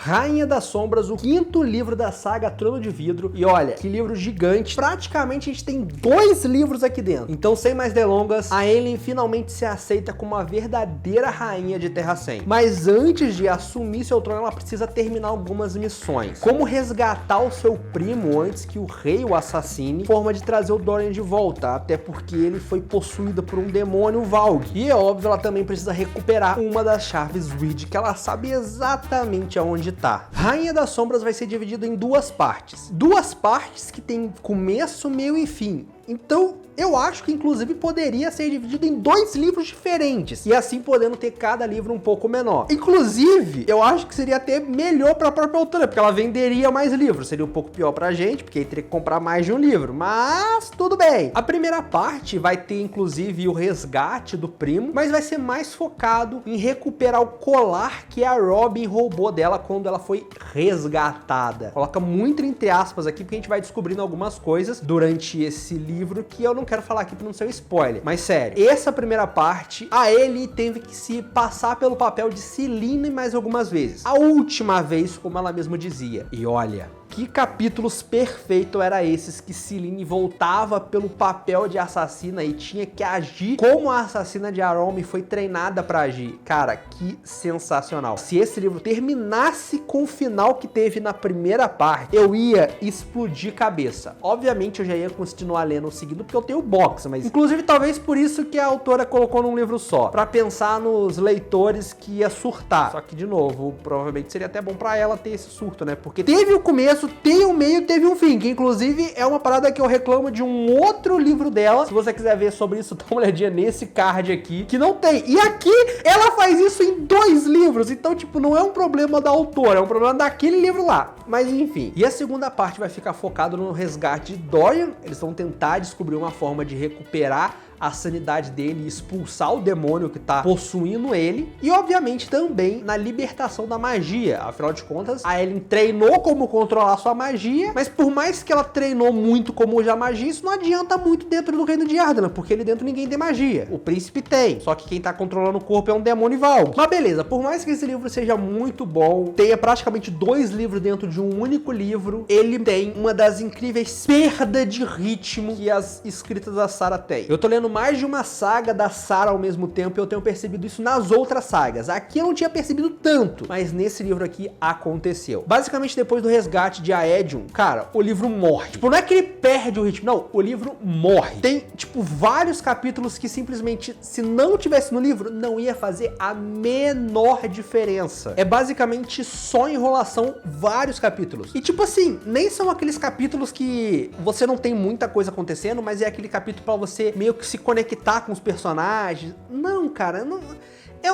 Rainha das Sombras, o 5º livro da saga Trono de Vidro. E olha, que livro gigante. Praticamente a gente tem 2 livros aqui dentro. Então, sem mais delongas, a Aelin finalmente se aceita como uma verdadeira rainha de Terra-Sem. Mas antes de assumir seu trono, ela precisa terminar algumas missões. Como resgatar o seu primo antes que o rei o assassine, forma de trazer o Dorian de volta, até porque ele foi possuído por um demônio Valg. E é óbvio, ela também precisa recuperar uma das chaves Reed, que ela sabe exatamente aonde tá. Rainha das Sombras vai ser dividida em 2 partes. 2 partes que tem começo, meio e fim. Então, eu acho que inclusive poderia ser dividido em 2 livros diferentes, e assim podendo ter cada livro um pouco menor. Inclusive, eu acho que seria até melhor para a própria autora, porque ela venderia mais livros. Seria um pouco pior pra gente, porque aí teria que comprar mais de um livro, mas tudo bem. A primeira parte vai ter inclusive o resgate do primo, mas vai ser mais focado em recuperar o colar que a Robin roubou dela quando ela foi resgatada. Coloca muito entre aspas aqui, porque a gente vai descobrindo algumas coisas durante esse livro que eu não quero falar aqui para não ser um spoiler. Mas sério, essa primeira parte, a Ellie teve que se passar pelo papel de Celaene mais algumas vezes. A última vez, como ela mesma dizia. E olha, que capítulos perfeitos eram esses que Celaene voltava pelo papel de assassina e tinha que agir como a assassina de Arome foi treinada pra agir. Cara, que sensacional. Se esse livro terminasse com o final que teve na primeira parte, eu ia explodir cabeça. Obviamente eu já ia continuar lendo o segundo porque eu tenho o box, mas inclusive talvez por isso que a autora colocou num livro só, pra pensar nos leitores que ia surtar. Só que de novo, provavelmente seria até bom pra ela ter esse surto, né? Porque teve o começo, tem um meio, teve um fim, que inclusive é uma parada que eu reclamo de um outro livro dela. Se você quiser ver sobre isso, dá uma olhadinha nesse card aqui, que não tem. E aqui, ela faz isso em 2 livros, então, tipo, não é um problema da autora, é um problema daquele livro lá. Mas, enfim. E a segunda parte vai ficar focado no resgate de Dorian. Eles vão tentar descobrir uma forma de recuperar a sanidade dele e expulsar o demônio que tá possuindo ele. E obviamente também na libertação da magia. Afinal de contas, a Aelin treinou como controlar sua magia, mas por mais que ela treinou muito como usar magia, isso não adianta muito dentro do reino de Ardalan, porque ali dentro ninguém tem magia. O príncipe tem, só que quem tá controlando o corpo é um demônio Valg. Mas beleza, por mais que esse livro seja muito bom, tenha praticamente 2 livros dentro de um único livro, ele tem uma das incríveis perdas de ritmo que as escritas da Sarah têm. Eu tô lendo mais de uma saga da Sarah ao mesmo tempo e eu tenho percebido isso nas outras sagas. Aqui eu não tinha percebido tanto, mas nesse livro aqui aconteceu. Basicamente, depois do resgate de Aedion, cara, o livro morre. Tipo, não é que ele perde o ritmo, não, o livro morre. Tem, tipo, vários capítulos que simplesmente, se não tivesse no livro, não ia fazer a menor diferença. É basicamente só enrolação, vários capítulos. E tipo assim, nem são aqueles capítulos que você não tem muita coisa acontecendo, mas é aquele capítulo pra você meio que se conectar com os personagens. Não, cara, não...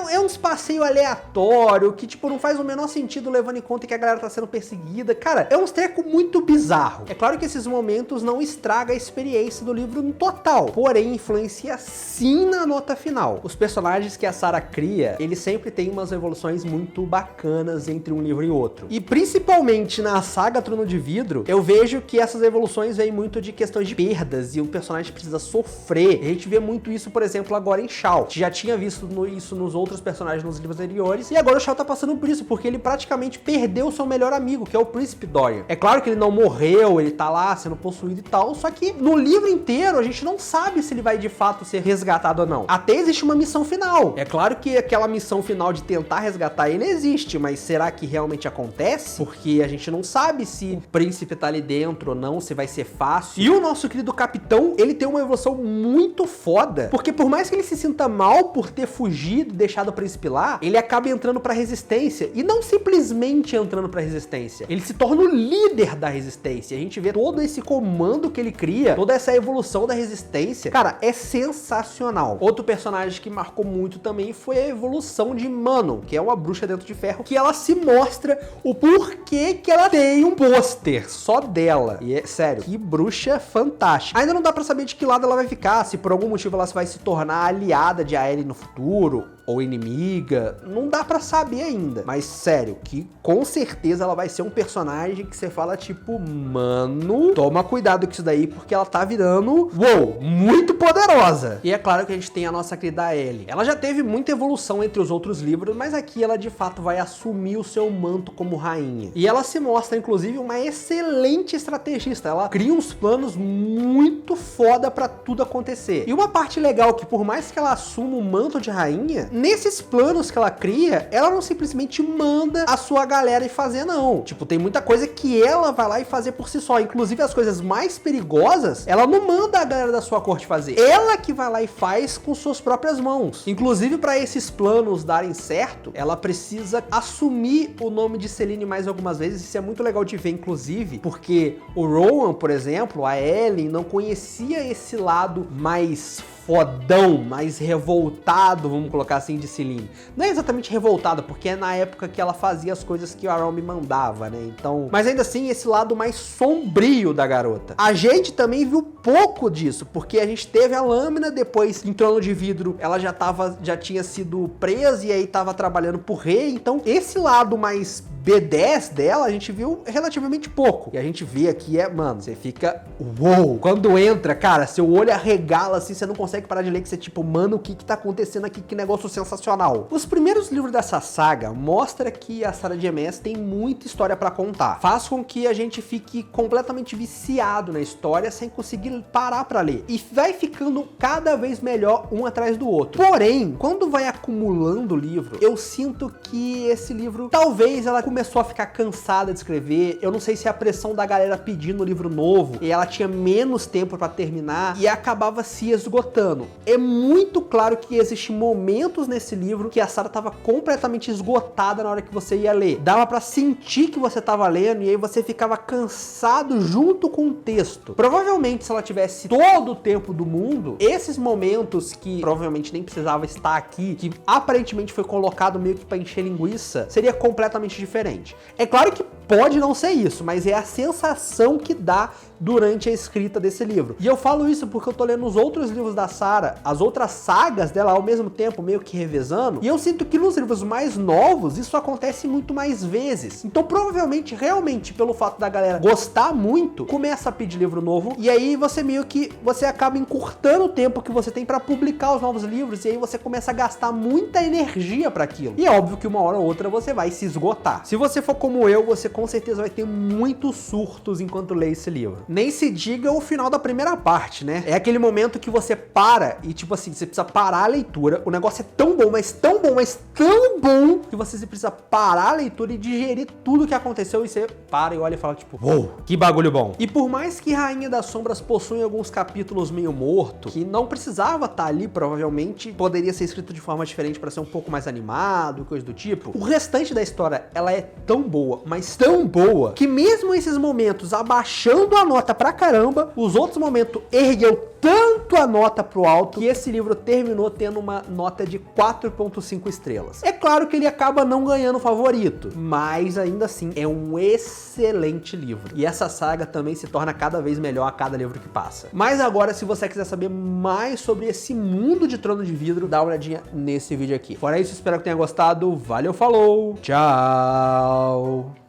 É uns passeios aleatórios que, tipo, não faz o menor sentido levando em conta que a galera tá sendo perseguida. Cara, é uns treco muito bizarro. É claro que esses momentos não estragam a experiência do livro no total, porém influencia sim na nota final. Os personagens que a Sarah cria, eles sempre têm umas evoluções muito bacanas entre um livro e outro. E principalmente na saga Trono de Vidro, eu vejo que essas evoluções vêm muito de questões de perdas e o personagem precisa sofrer. A gente vê muito isso, por exemplo, agora em Shaw. A gente já tinha visto isso nos outros personagens nos livros anteriores, e agora o Shaw tá passando por isso, porque ele praticamente perdeu o seu melhor amigo, que é o Príncipe Dorian. É claro que ele não morreu, ele tá lá sendo possuído e tal, só que no livro inteiro a gente não sabe se ele vai de fato ser resgatado ou não. Até existe uma missão final. É claro que aquela missão final de tentar resgatar ele existe, mas será que realmente acontece? Porque a gente não sabe se o príncipe tá ali dentro ou não, se vai ser fácil. E o nosso querido capitão, ele tem uma evolução muito foda, porque por mais que ele se sinta mal por ter fugido, deixado o príncipe lá, ele acaba entrando pra resistência, e não simplesmente entrando pra resistência, ele se torna o líder da resistência. A gente vê todo esse comando que ele cria, toda essa evolução da resistência, cara, é sensacional. Outro personagem que marcou muito também foi a evolução de Manon, que é uma bruxa dentro de ferro, que ela se mostra o porquê que ela tem um pôster só dela, e é sério, que bruxa fantástica. Ainda não dá pra saber de que lado ela vai ficar, se por algum motivo ela vai se tornar aliada de Aeryn no futuro, ou inimiga, não dá pra saber ainda. Mas sério, que com certeza ela vai ser um personagem que você fala tipo, mano, toma cuidado com isso daí, porque ela tá virando, uou, muito poderosa. E é claro que a gente tem a nossa querida Ellie. Ela já teve muita evolução entre os outros livros, mas aqui ela de fato vai assumir o seu manto como rainha. E ela se mostra, inclusive, uma excelente estrategista. Ela cria uns planos muito foda pra tudo acontecer. E uma parte legal que, por mais que ela assuma o manto de rainha, nesses planos que ela cria, ela não simplesmente manda a sua galera ir fazer, não. Tipo, tem muita coisa que ela vai lá e fazer por si só. Inclusive, as coisas mais perigosas, ela não manda a galera da sua corte fazer. Ela que vai lá e faz com suas próprias mãos. Inclusive, para esses planos darem certo, ela precisa assumir o nome de Selene mais algumas vezes. Isso é muito legal de ver, inclusive, porque o Rowan, por exemplo, a Ellen, não conhecia esse lado mais fodão, mais revoltado, vamos colocar assim, de Selene. Não é exatamente revoltado, porque é na época que ela fazia as coisas que o Aram mandava, né? Então, mas ainda assim, esse lado mais sombrio da garota. A gente também viu pouco disso, porque a gente teve a Lâmina, depois em Trono de Vidro, ela já tinha sido presa e aí tava trabalhando pro rei. Então, esse lado mais B10 dela, a gente viu relativamente pouco. E a gente vê aqui, mano, você fica, uou! Quando entra, cara, seu olho arregala assim, você não consegue parar de ler, que você tipo, mano, o que tá acontecendo aqui? Que negócio sensacional. Os primeiros livros dessa saga mostra que a Sarah J. Maas tem muita história pra contar. Faz com que a gente fique completamente viciado na história sem conseguir parar pra ler. E vai ficando cada vez melhor um atrás do outro. Porém, quando vai acumulando o livro, eu sinto que esse livro, talvez ela começou a ficar cansada de escrever. Eu não sei se é a pressão da galera pedindo um livro novo e ela tinha menos tempo pra terminar e acabava se esgotando. É muito claro que existem momentos nesse livro que a Sarah tava completamente esgotada na hora que você ia ler. Dava pra sentir que você tava lendo e aí você ficava cansado junto com o texto. Provavelmente, se ela tivesse todo o tempo do mundo, esses momentos que provavelmente nem precisava estar aqui, que aparentemente foi colocado meio que pra encher linguiça, seria completamente diferente. É claro que pode não ser isso, mas é a sensação que dá durante a escrita desse livro. E eu falo isso porque eu tô lendo os outros livros da Sarah, as outras sagas dela ao mesmo tempo, meio que revezando, e eu sinto que nos livros mais novos isso acontece muito mais vezes. Então provavelmente, realmente, pelo fato da galera gostar muito, começa a pedir livro novo, e aí você meio que, você acaba encurtando o tempo que você tem pra publicar os novos livros, e aí você começa a gastar muita energia pra aquilo. E é óbvio que uma hora ou outra você vai se esgotar. Se você for como eu, você com certeza vai ter muitos surtos enquanto lê esse livro. Nem se diga o final da primeira parte, né? É aquele momento que você para e, tipo assim, você precisa parar a leitura. O negócio é tão bom, mas tão bom, mas tão bom, que você precisa parar a leitura e digerir tudo que aconteceu. E você para e olha e fala, tipo, uou, que bagulho bom. E por mais que Rainha das Sombras possui alguns capítulos meio morto, que não precisava estar ali, provavelmente poderia ser escrito de forma diferente para ser um pouco mais animado, coisa do tipo, o restante da história, ela é tão boa, mas tão boa, que mesmo esses momentos abaixando a nota pra caramba, os outros momentos ergueu tanto a nota pro alto que esse livro terminou tendo uma nota de 4.5 estrelas. É claro que ele acaba não ganhando favorito, mas ainda assim é um excelente livro. E essa saga também se torna cada vez melhor a cada livro que passa. Mas agora, se você quiser saber mais sobre esse mundo de Trono de Vidro, dá uma olhadinha nesse vídeo aqui. Fora isso, espero que tenha gostado. Valeu, falou, tchau!